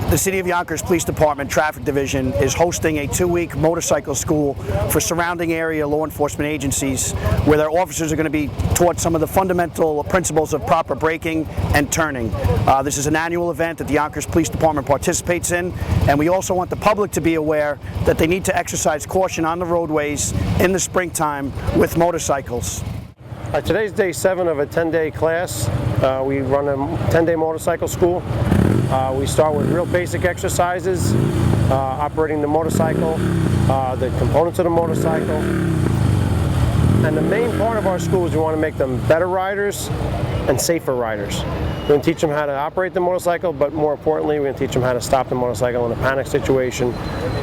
The City of Yonkers Police Department Traffic Division is hosting a 2-week motorcycle school for surrounding area law enforcement agencies where their officers are going to be taught some of the fundamental principles of proper braking and turning. This is an annual event that the Yonkers Police Department participates in, and we also want the public to be aware that they need to exercise caution on the roadways in the springtime with motorcycles. Today's day 7 of a 10-day class. We run a 10-day motorcycle school. We start with real basic exercises, operating the motorcycle, the components of the motorcycle. And the main part of our school is we want to make them better riders and safer riders. We're going to teach them how to operate the motorcycle, but more importantly, we're going to teach them how to stop the motorcycle in a panic situation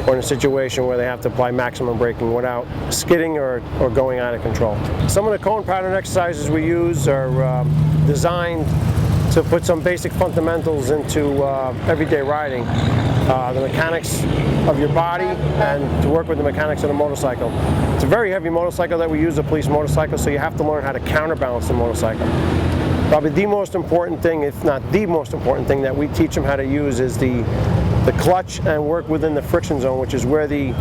or in a situation where they have to apply maximum braking without skidding or going out of control. Some of the cone pattern exercises we use are designed to put some basic fundamentals into everyday riding, the mechanics of your body, and to work with the mechanics of the motorcycle. It's a very heavy motorcycle that we use, a police motorcycle, so you have to learn how to counterbalance the motorcycle. Probably the most important thing, if not the most important thing that we teach them how to use is the clutch and work within the friction zone, which is where the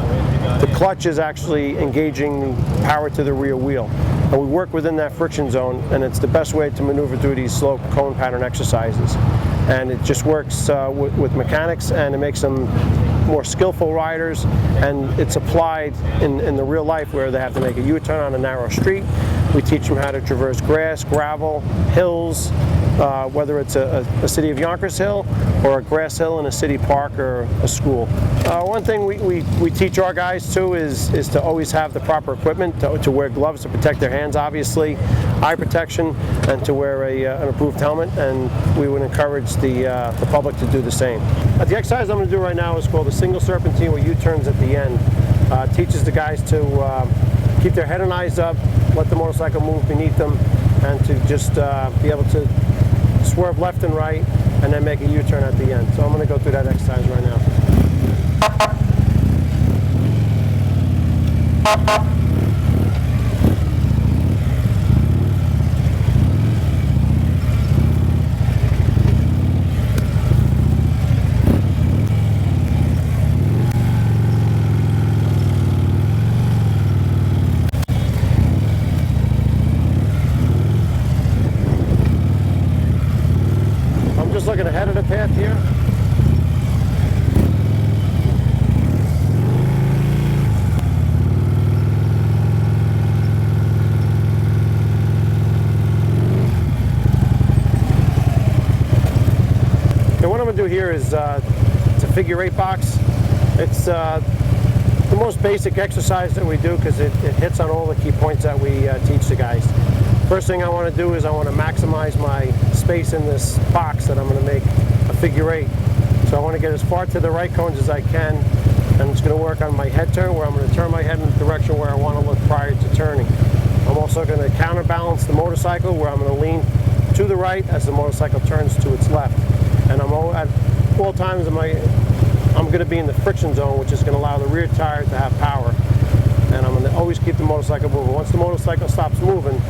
clutch is actually engaging power to the rear wheel. And we work within that friction zone, and it's the best way to maneuver through these slow cone pattern exercises. And it just works with mechanics, and it makes them more skillful riders, and it's applied in the real life where they have to make a U-turn on a narrow street. We teach them how to traverse grass, gravel, hills, whether it's a City of Yonkers hill or a grass hill in a city park or a school. One thing we teach our guys too is to always have the proper equipment, to wear gloves to protect their hands, obviously, eye protection, and to wear an approved helmet, and we would encourage the public to do the same. The exercise I'm going to do right now is called the single serpentine with U-turns at the end. It teaches the guys to keep their head and eyes up, let the motorcycle move beneath them, and to just be able to swerve left and right and then make a U-turn at the end. So I'm going to go through that exercise right now. Just looking ahead of the path here. And what I'm going to do here is it's a figure-8 box. It's the most basic exercise that we do because it hits on all the key points that we teach the guys. First thing I want to do is I want to maximize my space in this box that I'm going to make a figure-8. So I want to get as far to the right cones as I can, and it's going to work on my head turn where I'm going to turn my head in the direction where I want to look prior to turning. I'm also going to counterbalance the motorcycle where I'm going to lean to the right as the motorcycle turns to its left. And at all times I'm going to be in the friction zone, which is going to allow the rear tire to have power. And I'm going to always keep the motorcycle moving. Once the motorcycle stops moving,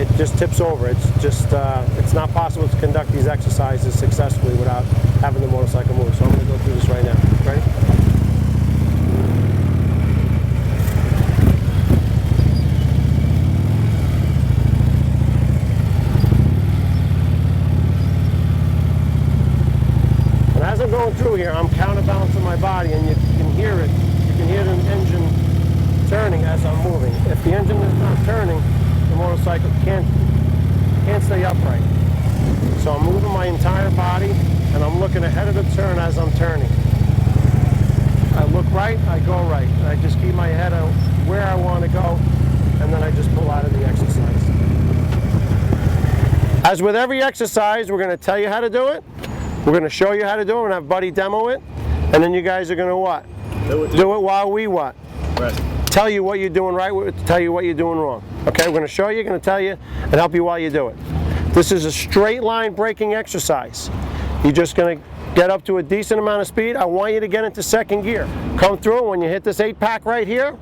it just tips over. It's not possible to conduct these exercises successfully without having the motorcycle move. So I'm going to go through this right now. Ready? And as I'm going through here, I'm counterbalancing my body, and you can hear it. You can hear the engine turning as I'm moving. If the engine is not turning, the motorcycle can't stay upright. So I'm moving my entire body, and I'm looking ahead of the turn as I'm turning. I look right, I go right. I just keep my head out where I want to go, and then I just pull out of the exercise. As with every exercise, we're going to tell you how to do it. We're going to show you how to do it. We're going to have Buddy demo it, and then you guys are going to what? Do it while we what? Rest. Tell you what you're doing right, tell you what you're doing wrong. Okay, we're going to show you, going to tell you, and help you while you do it. This is a straight line braking exercise. You're just going to get up to a decent amount of speed. I want you to get into second gear. Come through, when you hit this 8-pack right here,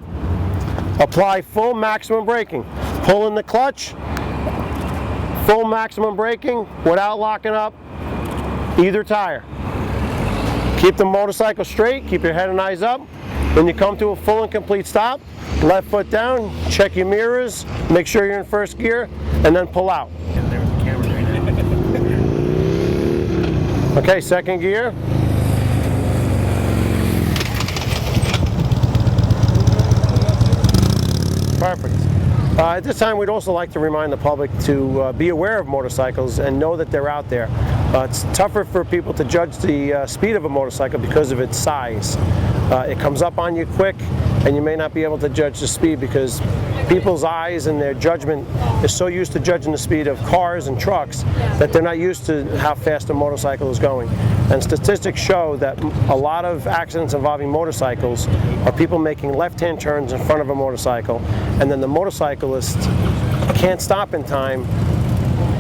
apply full maximum braking. Pull in the clutch, full maximum braking without locking up either tire. Keep the motorcycle straight, keep your head and eyes up. When you come to a full and complete stop, left foot down, check your mirrors, make sure you're in first gear, and then pull out. Okay, second gear. Perfect. At this time, we'd also like to remind the public to be aware of motorcycles and know that they're out there. It's tougher for people to judge the speed of a motorcycle because of its size. It comes up on you quick, and you may not be able to judge the speed because people's eyes and their judgment is so used to judging the speed of cars and trucks that they're not used to how fast a motorcycle is going. And statistics show that a lot of accidents involving motorcycles are people making left-hand turns in front of a motorcycle, and then the motorcyclist can't stop in time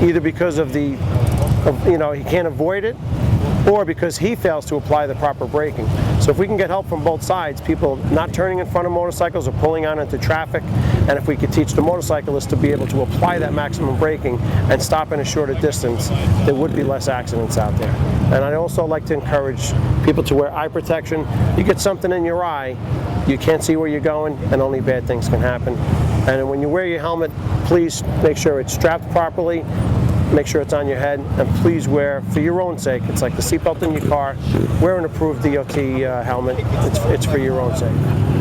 either because of he can't avoid it, or because he fails to apply the proper braking. So if we can get help from both sides, people not turning in front of motorcycles or pulling on into traffic, and if we could teach the motorcyclist to be able to apply that maximum braking and stop in a shorter distance, there would be less accidents out there. And I'd also like to encourage people to wear eye protection. You get something in your eye, you can't see where you're going, and only bad things can happen. And when you wear your helmet, please make sure it's strapped properly, make sure it's on your head, and please wear, for your own sake, it's like the seatbelt in your car, wear an approved DOT helmet. It's for your own sake.